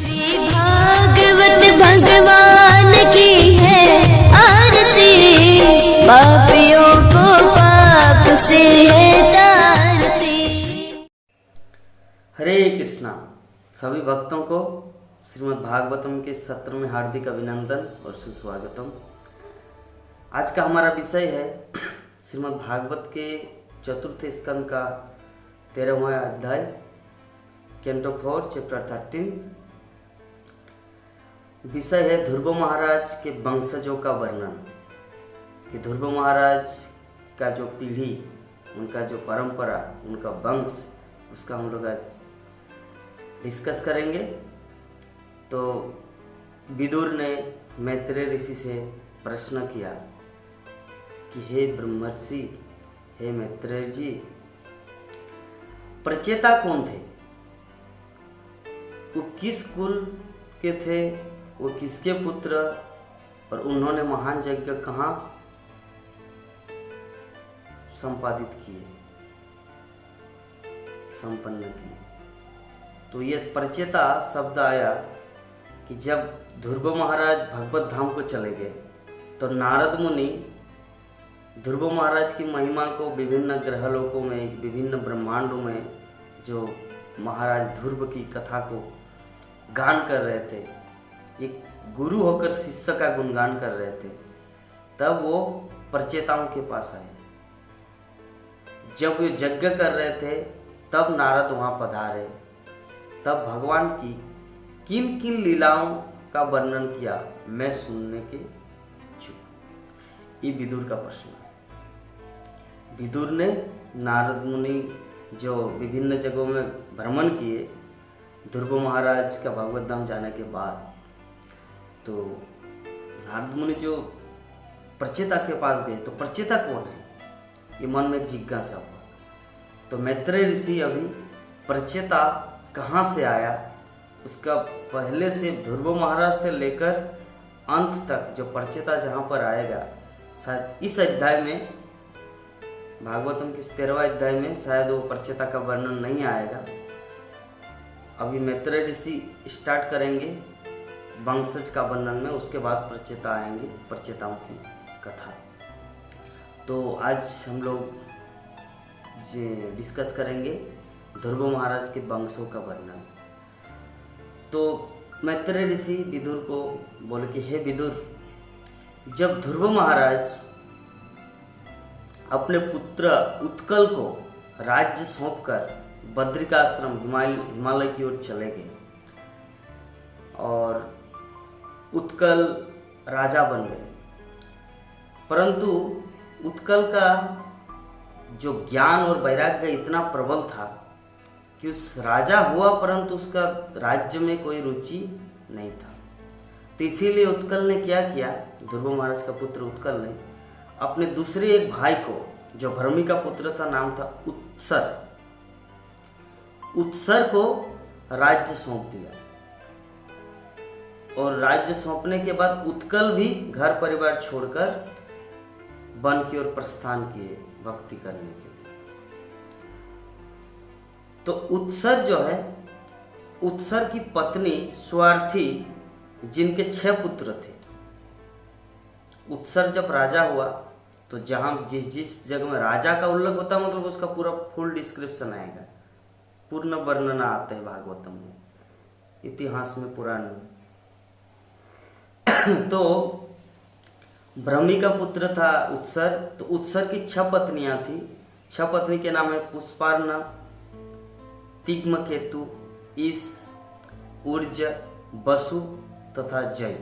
श्री भागवत भगवान की है आरती, पापियों को पाप से है तारती। हरे कृष्णा। सभी भक्तों को श्रीमद् भागवतम के सत्र में हार्दिक अभिनंदन और सुस्वागतम। आज का हमारा विषय है श्रीमद् भागवत के चतुर्थ स्कंद का 13वां अध्याय, कैंटो 4 चैप्टर 13। विषय है ध्रुव महाराज के वंशजों का वर्णन, कि ध्रुव महाराज का जो पीढ़ी, उनका जो परंपरा, उनका वंश, उसका हम लोग आज डिस्कस करेंगे। तो विदुर ने मैत्रेय ऋषि से प्रश्न किया कि हे ब्रह्मर्षि, हे मैत्रेय जी, प्रचेता कौन थे? वो किस कुल के थे? वो किसके पुत्र? और उन्होंने महान यज्ञ कहाँ संपादित किए, संपन्न किए? तो ये प्रचेता शब्द आया कि जब ध्रुव महाराज भगवत धाम को चले गए तो नारद मुनि ध्रुव महाराज की महिमा को विभिन्न ग्रहलोकों में, विभिन्न ब्रह्मांडों में जो महाराज ध्रुव की कथा को गान कर रहे थे, एक गुरु होकर शिष्य का गुणगान कर रहे थे, तब वो प्रचेताओं के पास आए। जब वो यज्ञ कर रहे थे तब नारद वहाँ पधारे। तब भगवान की किन किन लीलाओं का वर्णन किया, मैं सुनने के इच्छुक। ये विदुर का प्रश्न है। विदुर ने नारद मुनि जो विभिन्न जगहों में भ्रमण किए ध्रुव महाराज का भगवत धाम जाने के बाद, तो नारद मुनि जो प्रचेता के पास गए, तो प्रचेता कौन है, ये मन में एक जिज्ञासा हुआ। तो मैत्रेय ऋषि अभी प्रचेता कहाँ से आया, उसका पहले से ध्रुव महाराज से लेकर अंत तक जो प्रचेता जहाँ पर आएगा, शायद इस अध्याय में, भागवतम के 13वां अध्याय में शायद वो प्रचेता का वर्णन नहीं आएगा। अभी मैत्रेय ऋषि स्टार्ट करेंगे वंशज का वर्णन में, उसके बाद प्रचेता आएंगे, प्रचेताओं की कथा। तो आज हम लोग डिस्कस करेंगे ध्रुव महाराज के वंशों का वर्णन। तो मैत्रेय ऋषि विदुर को बोले कि हे विदुर, जब ध्रुव महाराज अपने पुत्र उत्कल को राज्य सौंपकर बद्रिकाश्रम हिमालय की ओर चले गए और उत्कल राजा बन गए, परंतु उत्कल का जो ज्ञान और वैराग्य इतना प्रबल था कि उस राजा हुआ परंतु उसका राज्य में कोई रुचि नहीं था। तो इसीलिए उत्कल ने क्या किया, ध्रुव महाराज का पुत्र उत्कल ने अपने दूसरे एक भाई को, जो भ्रमी का पुत्र था, नाम था उत्सर, उत्सर को राज्य सौंप दिया। और राज्य सौंपने के बाद उत्कल भी घर परिवार छोड़कर वन की ओर प्रस्थान किए भक्ति करने के लिए। तो उत्सर जो है, उत्सर की पत्नी स्वार्थी, जिनके 6 पुत्र थे। उत्सर जब राजा हुआ तो जहाँ जिस जगह में राजा का उल्लेख होता है, मतलब उसका पूरा फुल डिस्क्रिप्शन आएगा, पूर्ण वर्णन आता है भागवतम में, इतिहास में, पुराण में। तो भ्रमी का पुत्र था उत्सर। तो उत्सर की 6 पत्नियां थी। 6 पत्नी के नाम है पुष्पार्णा, तिग्मकेतु, ईश, ऊर्ज, वसु तथा जय।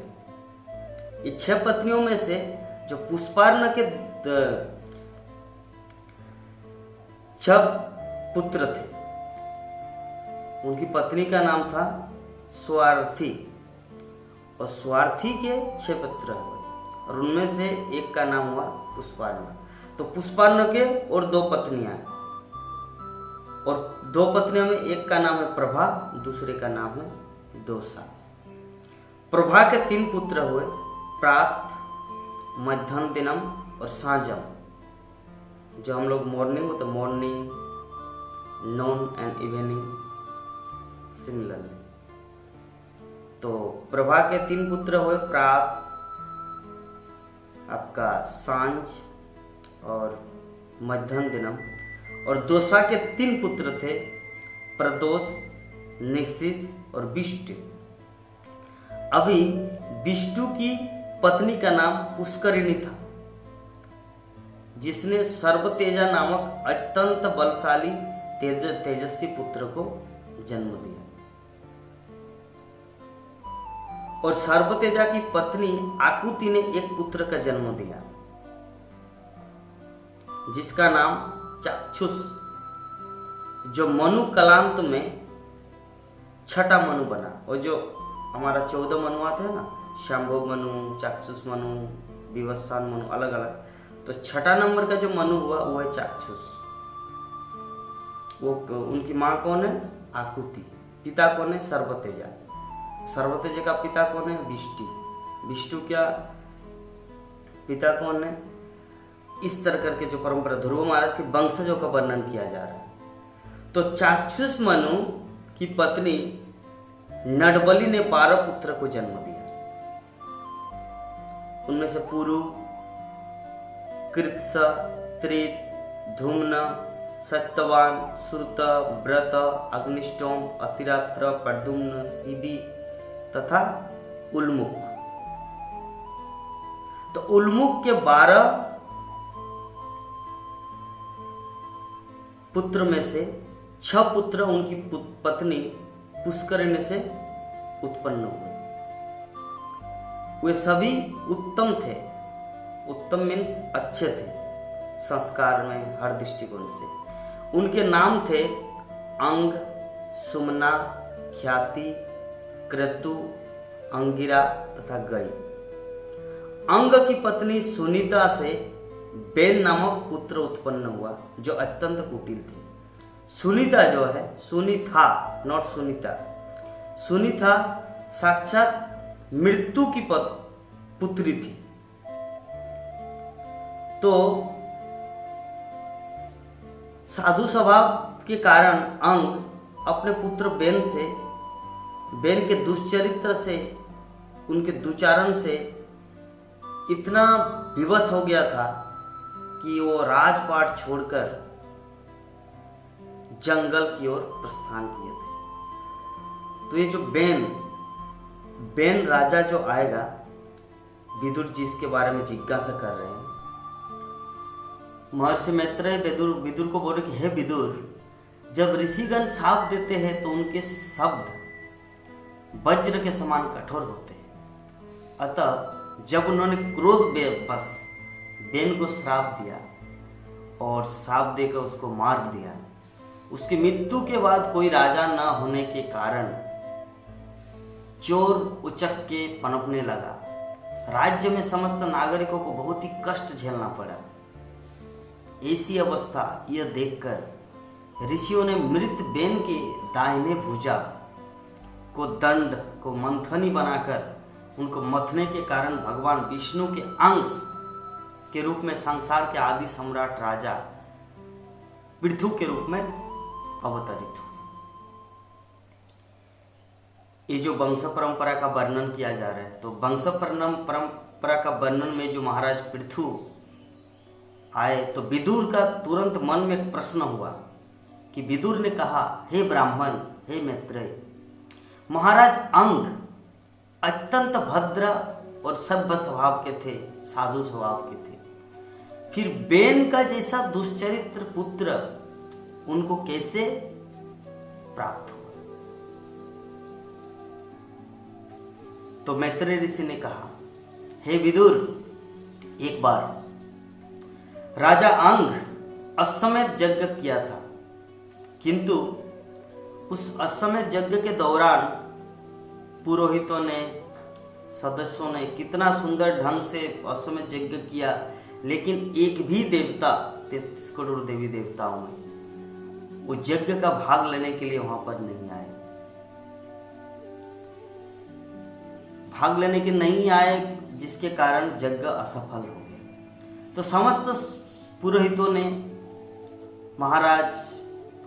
ये 6 पत्नियों में से जो पुष्पार्णा के 6 पुत्र थे, उनकी पत्नी का नाम था स्वार्थी, और स्वार्थी के 6 पुत्र हुए, और उनमें से एक का नाम हुआ पुष्पार्णा। तो पुष्पार्णा के और 2 पत्नियां हैं, और 2 पत्नियों में एक का नाम है प्रभा, दूसरे का नाम है दोषा। प्रभा के 3 पुत्र हुए, प्रात, मध्याह्न दिनम और सांझम, जो हम लोग मॉर्निंग होता, morning, non and evening similarly. Prabha के 3 पुत्र हुए, प्रात, आपका सांझ और मध्याह्न दिनम। और दोसा के 3 पुत्र थे, प्रदोष, निशिष और विष्टु। अभी विष्टु की पत्नी का नाम पुष्करिणी था, जिसने सर्वतेजा नामक अत्यंत बलशाली तेजस्वी पुत्र को जन्म दिया। और सर्वतेजा की पत्नी आकुति ने एक पुत्र का जन्म दिया, जिसका नाम चाक्षुष, जो मनु कलांत में 6ठा मनु बना। और जो हमारा 14 मनु आते हैं ना, शंभु मनु, चाक्षुष मनु, विवस्वान मनु, अलग अलग, तो 6ठा नंबर का जो मनु हुआ वो है चाक्षुष। वो उनकी माँ कौन है? आकुति। पिता कौन है? सर्वतेजा। सर्वतेजा का पिता कौन है? विष्टु। विष्टु क्या पिता कौन है? इस तरह करके जो परंपरा ध्रुव महाराज के वंशजों का वर्णन किया जा रहा है। तो चाक्षुष मनु की पत्नी नडबली ने 12 पुत्र को जन्म दिया। उनमें से पुरु, कृत्स, त्रित, धूम्न, सत्यवान, श्रुत, व्रत, अग्निष्टोम, अतिरात्र, प्रद्युम्न, शिबी तथा उल्मुख। तो उल्मुख के 12 पुत्र में से 6 पुत्र उनकी पत्नी पुष्करिणी से उत्पन्न हुए। वे सभी उत्तम थे। उत्तम मीन्स अच्छे थे, संस्कार में हर दृष्टिकोण से। उनके नाम थे अंग, सुमना, ख्याति, क्रतु, अंगिरा तथा गई। अंग की पत्नी सुनीता से बेन नामक पुत्र उत्पन्न हुआ, जो अत्यंत कुटिल थे। सुनीता जो है, सुनीता नॉट सुनीता, सुनीता साक्षात मृत्यु की पुत्री थी। तो साधु स्वभाव के कारण अंग अपने पुत्र बेन के दुष्चरित्र से, उनके दुचारण से इतना विवश हो गया था कि वो राजपाट छोड़कर जंगल की ओर प्रस्थान किए थे। तो ये जो बेन राजा जो आएगा, विदुर जी इसके बारे में जिज्ञासा कर रहे हैं। महर्षि मैत्रेय विदुर को बोले कि हे विदुर, जब ऋषिगण शाप देते हैं तो उनके शब्द वज्र के समान कठोर होते हैं। अतः जब उन्होंने क्रोध बस बेन को श्राप दिया और शाप देकर उसको मार दिया, उसकी मृत्यु के बाद कोई राजा न होने के कारण चोर उचक के पनपने लगा। राज्य में समस्त नागरिकों को बहुत ही कष्ट झेलना पड़ा। ऐसी अवस्था यह देखकर ऋषियों ने मृत बेन के दाहिने भुजा को दंड को मंथनी बनाकर उनको मथने के कारण भगवान विष्णु के अंश के रूप में संसार के आदि सम्राट राजा पृथु के रूप में अवतरित हुए। ये जो वंश परंपरा का वर्णन किया जा रहा है, तो वंश परंपरा का वर्णन में जो महाराज पृथु आए, तो विदुर का तुरंत मन में एक प्रश्न हुआ कि विदुर ने कहा, हे ब्राह्मण, हे मैत्रेय, महाराज अंग अत्यंत भद्र और सभ्य स्वभाव के थे, साधु स्वभाव के थे, फिर बेन का जैसा दुष्चरित्र पुत्र उनको कैसे प्राप्त हुआ? तो मैत्रेय ऋषि ने कहा, हे विदुर, एक बार राजा अंग अश्वमेध यज्ञ किया था, किंतु उस अश्वमेध यज्ञ के दौरान पुरोहितों ने, सदस्यों ने कितना सुंदर ढंग से अश्वमेध यज्ञ किया, लेकिन एक भी देवता 33 करोड़ देवी देवताओं में वो यज्ञ का भाग लेने के लिए वहां पर नहीं आए। भाग लेने के नहीं आए, जिसके कारण यज्ञ असफल हो गया। तो समस्त पुरोहितों ने महाराज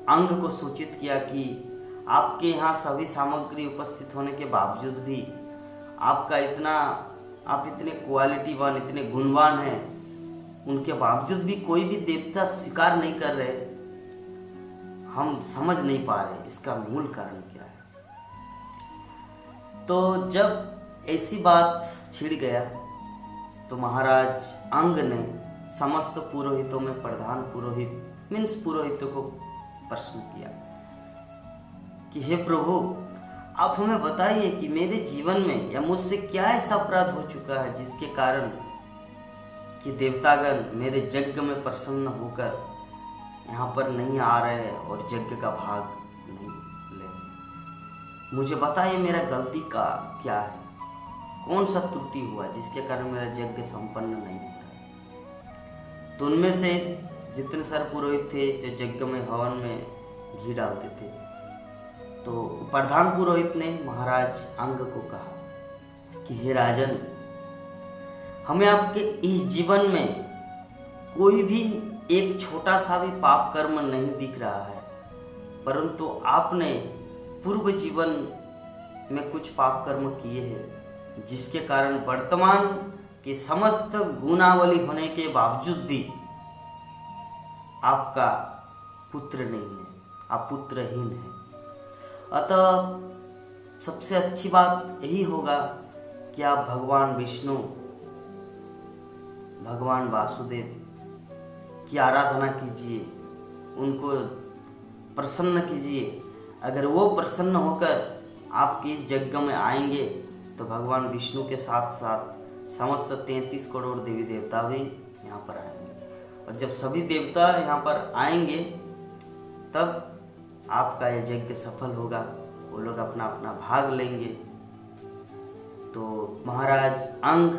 अंग को सूचित किया कि आपके यहाँ सभी सामग्री उपस्थित होने के बावजूद भी आप इतने क्वालिटीवान, इतने गुणवान हैं, उनके बावजूद भी कोई भी देवता स्वीकार नहीं कर रहे। हम समझ नहीं पा रहे इसका मूल कारण क्या है। तो जब ऐसी बात छिड़ गया तो महाराज अंग ने समस्त पुरोहितों में प्रधान पुरोहित मीन्स पुरोहितों को प्रश्न किया कि हे प्रभु, आप हमें बताइए कि मेरे जीवन में या मुझसे क्या ऐसा अपराध हो चुका है जिसके कारण कि देवतागण मेरे यज्ञ में प्रसन्न होकर यहाँ पर नहीं आ रहे हैं और यज्ञ का भाग नहीं ले रहे। मुझे बताइए मेरा गलती का क्या है, कौन सा त्रुटि हुआ जिसके कारण मेरा यज्ञ संपन्न नहीं हो रहा। तो उनमें से जितने सारे पुरोहित थे जो यज्ञ में हवन में घी डालते थे, तो प्रधान पुरोहित ने महाराज अंग को कहा कि हे राजन, हमें आपके इस जीवन में कोई भी एक छोटा सा भी पाप कर्म नहीं दिख रहा है, परंतु आपने पूर्व जीवन में कुछ पाप कर्म किए हैं जिसके कारण वर्तमान के समस्त गुणावली होने के बावजूद भी आपका पुत्र नहीं है, आप पुत्रहीन हैं। अतः सबसे अच्छी बात यही होगा कि आप भगवान विष्णु, भगवान वासुदेव की आराधना कीजिए, उनको प्रसन्न कीजिए। अगर वो प्रसन्न होकर आपके इस यज्ञ में आएंगे तो भगवान विष्णु के साथ साथ समस्त 33 करोड़ देवी देवता भी यहाँ पर आएंगे, और जब सभी देवता यहाँ पर आएंगे तब आपका यह यज्ञ सफल होगा, वो लोग अपना अपना भाग लेंगे। तो महाराज अंग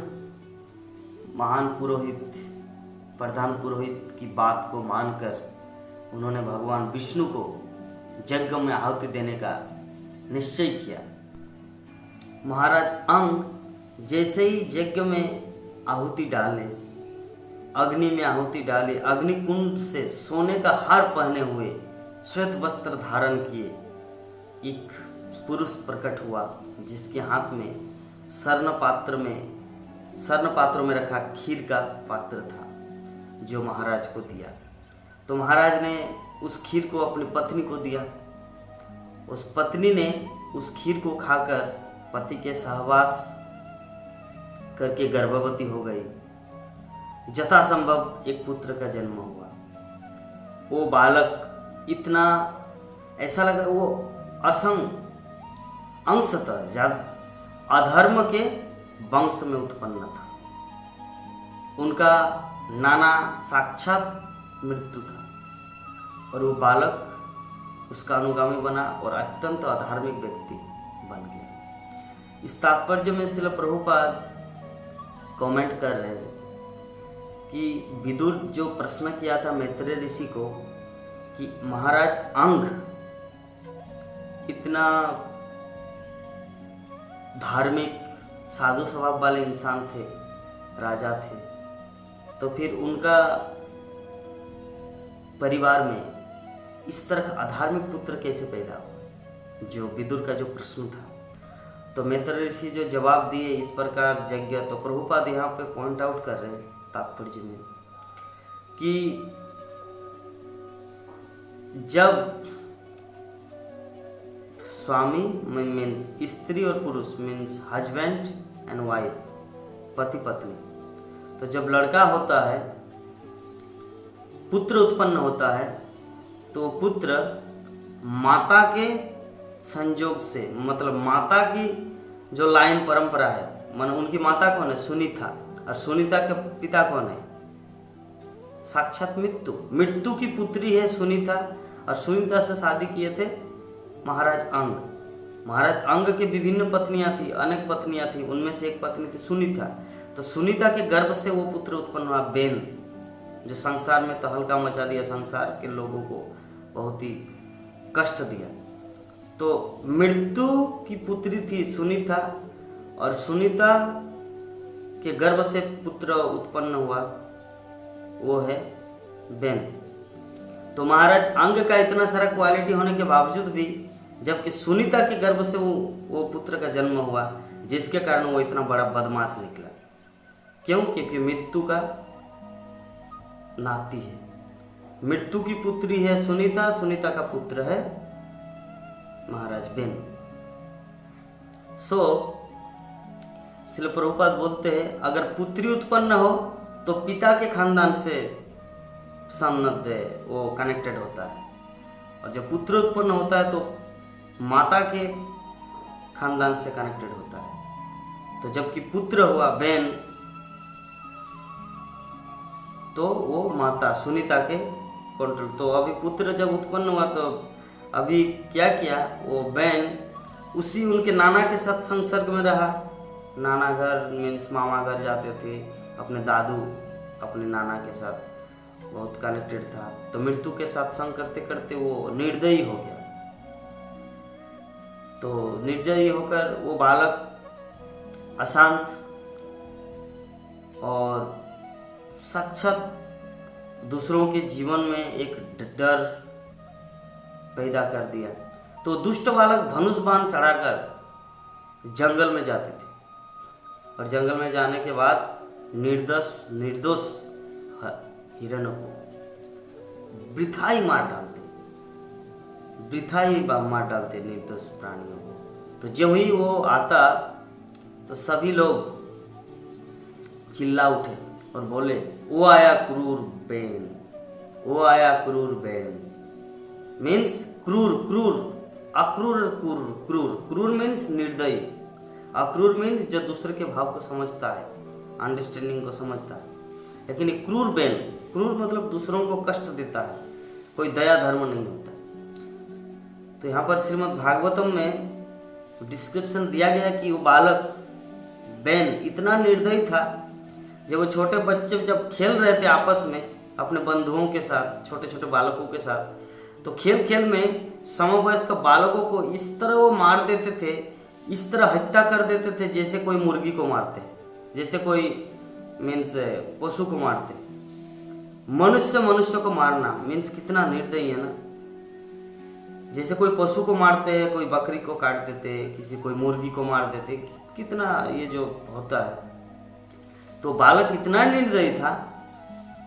महान पुरोहित, प्रधान पुरोहित की बात को मानकर उन्होंने भगवान विष्णु को यज्ञ में आहुति देने का निश्चय किया। महाराज अंग जैसे ही यज्ञ में आहुति डाले, अग्नि में आहुति डाले, अग्निकुंड से सोने का हार पहने हुए, श्वेत वस्त्र धारण किए एक पुरुष प्रकट हुआ जिसके हाथ में स्वर्ण पात्रों में रखा खीर का पात्र था जो महाराज को दिया। तो महाराज ने उस खीर को अपनी पत्नी को दिया। उस पत्नी ने उस खीर को खाकर पति के सहवास करके गर्भवती हो गई। यथासंभव एक पुत्र का जन्म हुआ। वो बालक इतना ऐसा लगा, वो अंशतः अधर्म के वंश में उत्पन्न था। उनका नाना साक्षात मृत्यु था और वो बालक उसका अनुगामी बना और अत्यंत अधार्मिक व्यक्ति बन गया। इस तात्पर्य में श्रील प्रभुपाद कमेंट कर रहे हैं कि विदुर जो प्रश्न किया था मैत्रेय ऋषि को कि महाराज अंग इतना धार्मिक साधु स्वभाव वाले इंसान थे, राजा थे, तो फिर उनका परिवार में इस तरह का अधार्मिक पुत्र कैसे पैदा हुआ, जो विदुर का जो प्रश्न था। तो मैत्रेय ऋषि जो जवाब दिए इस प्रकार यज्ञ, तो प्रभुपाद यहाँ पे पॉइंट आउट कर रहे हैं तात्पर्य में कि जब स्वामी मीन्स स्त्री और पुरुष मीन्स हस्बैंड एंड वाइफ, पति पत्नी, तो जब लड़का होता है, पुत्र उत्पन्न होता है, तो पुत्र माता के संयोग से, मतलब माता की जो लाइन परंपरा है, मन उनकी माता कौन है, सुनीता, और सुनीता के पिता कौन है, साक्षात मृत्यु की पुत्री है सुनीता, और सुनीता से शादी किए थे महाराज अंग। महाराज अंग के विभिन्न पत्नियां थी, अनेक पत्नियां थी, उनमें से एक पत्नी थी सुनीता। तो सुनीता के गर्भ से वो पुत्र उत्पन्न हुआ बेन, जो संसार में तहलका मचा दिया, संसार के लोगों को बहुत ही कष्ट दिया। तो मृत्यु की पुत्री थी सुनीता, और सुनीता के गर्भ से पुत्र उत्पन्न हुआ, वो है बेन। तो महाराज अंग का इतना सारा क्वालिटी होने के बावजूद भी जबकि सुनीता के गर्भ से वो पुत्र का जन्म हुआ, जिसके कारण वो इतना बड़ा बदमाश निकला। क्यों? क्योंकि मृत्यु का नाती है, मृत्यु की पुत्री है सुनीता, सुनीता का पुत्र है महाराज बेन। श्रील प्रभुपाद बोलते हैं अगर पुत्री उत्पन्न हो तो पिता के खानदान से सन्नद्ध वो कनेक्टेड होता है, और जब पुत्र उत्पन्न होता है तो माता के खानदान से कनेक्टेड होता है। तो जबकि पुत्र हुआ बेन, तो वो माता सुनीता के कंट्रोल। तो अभी पुत्र जब उत्पन्न हुआ तो अभी क्या किया, वो बेन उसी उनके नाना के साथ संसर्ग में रहा। नाना घर मीन्स मामा घर जाते थे, अपने दादू अपने नाना के साथ बहुत कनेक्टेड था। तो मृत्यु के साथ संग करते करते वो निर्दयी हो गया। तो निर्दयी होकर वो बालक अशांत और साक्षात दूसरों के जीवन में एक डर पैदा कर दिया। तो दुष्ट बालक धनुष बाण चढ़ाकर जंगल में जाते थे, और जंगल में जाने के बाद निर्दोष हिरण को वृथा ही मार डालते निर्दोष प्राणियों को। तो जब ही वो आता तो सभी लोग चिल्ला उठे और बोले वो आया क्रूर बेन, वो आया क्रूर बेन। मीन्स क्रूर मीन्स निर्दयी, अक्रूर मीन्स जो दूसरे के भाव को समझता है, अंडरस्टैंडिंग को समझता है। लेकिन क्रूर बेन, क्रूर मतलब दूसरों को कष्ट देता है, कोई दया धर्म नहीं होता। तो यहाँ पर श्रीमद् भागवतम में डिस्क्रिप्शन दिया गया कि वो बालक बेन इतना निर्दयी था, जब वो छोटे बच्चे जब खेल रहे थे आपस में अपने बंधुओं के साथ, छोटे छोटे बालकों के साथ, तो खेल खेल में समवयस्क बालकों को इस तरह वो मार देते थे, इस तरह हत्या कर देते थे जैसे कोई मुर्गी को मारते हैं, जैसे कोई मीन्स पशु को मारते। मनुष्य को मारना मीन्स कितना निर्दयी है ना। जैसे कोई पशु को मारते हैं, कोई बकरी को काट देते, किसी कोई मुर्गी को मार देते, कितना ये जो होता है। तो बालक इतना निर्दयी था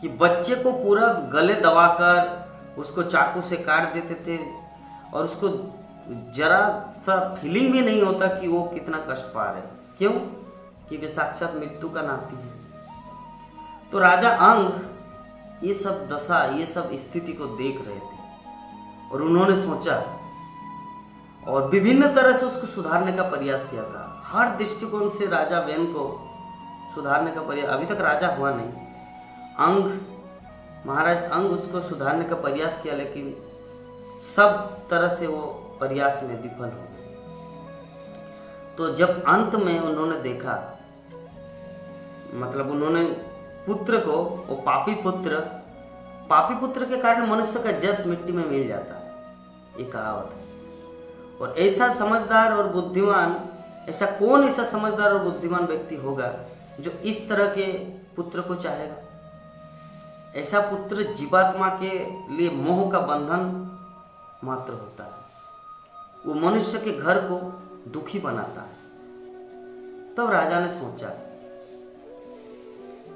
कि बच्चे को पूरा गले दबाकर उसको चाकू से काट देते थे, और उसको जरा सा फीलिंग भी नहीं होता कि वो कितना कष्ट पा रहे। क्यों? क्योंकि साक्षात मृत्यु का नाती है। तो राजा अंग ये सब दशा, ये सब स्थिति को देख रहे थे, और उन्होंने सोचा और विभिन्न तरह से उसको सुधारने का प्रयास किया था। हर दृष्टिकोण से राजा बेन को सुधारने का प्रयास, अभी तक राजा हुआ नहीं, महाराज अंग उसको सुधारने का प्रयास किया, लेकिन सब तरह से वो प्रयास में विफल हो गए। तो जब अंत में उन्होंने देखा, मतलब उन्होंने पुत्र को, वो पापी पुत्र के कारण मनुष्य का जस मिट्टी में मिल जाता है, ये कहावत है। और ऐसा समझदार और बुद्धिमान, ऐसा समझदार और बुद्धिमान व्यक्ति होगा जो इस तरह के पुत्र को चाहेगा? ऐसा पुत्र जीवात्मा के लिए मोह का बंधन मात्र होता है, वो मनुष्य के घर को दुखी बनाता है। तब राजा ने सोचा,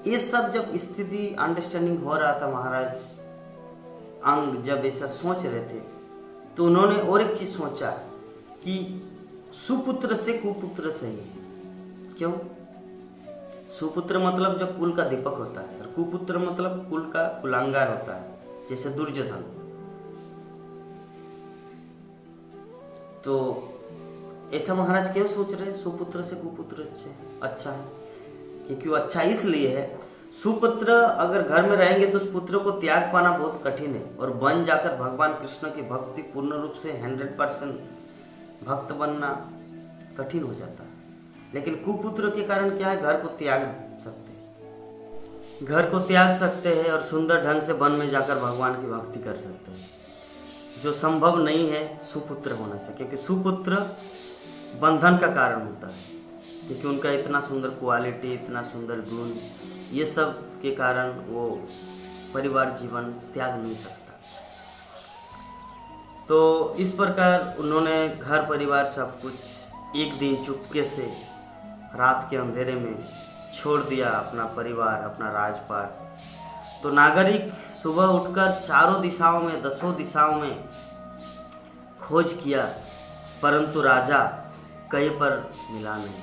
ये सब जब स्थिति अंडरस्टैंडिंग हो रहा था, महाराज अंग जब ऐसा सोच रहे थे, तो उन्होंने और एक चीज सोचा कि सुपुत्र से कुपुत्र सही है। क्यों? सुपुत्र मतलब जो कुल का दीपक होता है, और कुपुत्र मतलब कुल का कुलांगार होता है, जैसे दुर्योधन। तो ऐसा महाराज क्यों सोच रहे? सुपुत्र से कुपुत्र अच्छा है, क्योंकि वो अच्छा इसलिए है, सुपुत्र अगर घर में रहेंगे तो उस पुत्र को त्याग पाना बहुत कठिन है, और बन जाकर भगवान कृष्ण की भक्ति पूर्ण रूप से 100% भक्त बनना कठिन हो जाता है। लेकिन कुपुत्र के कारण क्या है, घर को त्याग सकते हैं और सुंदर ढंग से वन में जाकर भगवान की भक्ति कर सकते हैं, जो संभव नहीं है सुपुत्र होने से। क्योंकि सुपुत्र बंधन का कारण होता है, क्योंकि उनका इतना सुंदर क्वालिटी, इतना सुंदर गुण, ये सब के कारण वो परिवार जीवन त्याग नहीं सकता। तो इस प्रकार उन्होंने घर परिवार सब कुछ एक दिन चुपके से रात के अंधेरे में छोड़ दिया, अपना परिवार, अपना राजपाट। तो नागरिक सुबह उठकर चारों दिशाओं में, 10 दिशाओं में खोज किया, परंतु राजा कहीं पर मिला नहीं।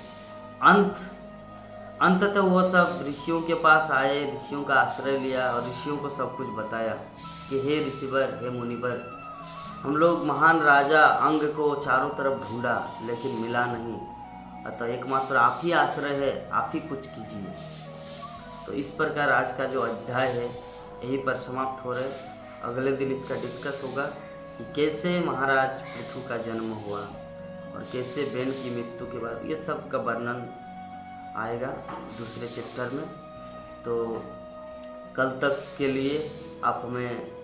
अंततः वो सब ऋषियों के पास आए, ऋषियों का आश्रय लिया और ऋषियों को सब कुछ बताया कि हे ऋषिवर, हे मुनिवर, हम लोग महान राजा अंग को चारों तरफ ढूंढा लेकिन मिला नहीं, अतः एकमात्र आप ही आश्रय है, आप ही कुछ कीजिए। तो इस प्रकार आज का जो अध्याय है यहीं पर समाप्त हो रहे। अगले दिन इसका डिस्कस होगा कि कैसे महाराज पृथु का जन्म हुआ और कैसे बेन की मृत्यु के बाद, ये सब का वर्णन आएगा दूसरे चैप्टर में। तो कल तक के लिए आप हमें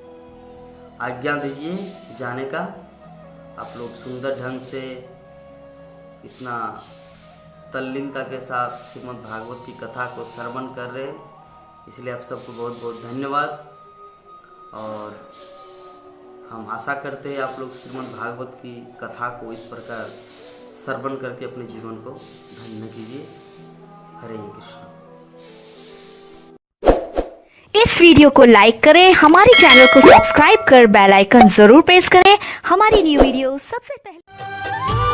आज्ञा दीजिए जाने का। आप लोग सुंदर ढंग से इतना तल्लीनता के साथ श्रीमद् भागवत की कथा को श्रवण कर रहे हैं, इसलिए आप सबको बहुत बहुत धन्यवाद। और हम आशा करते हैं आप लोग श्रीमद् भागवत की कथा को इस प्रकार श्रवण करके अपने जीवन को धन्य कीजिए। हरे कृष्ण। इस वीडियो को लाइक करें, हमारे चैनल को सब्सक्राइब कर बेल आइकन जरूर प्रेस करें हमारी न्यू वीडियो सबसे पहले।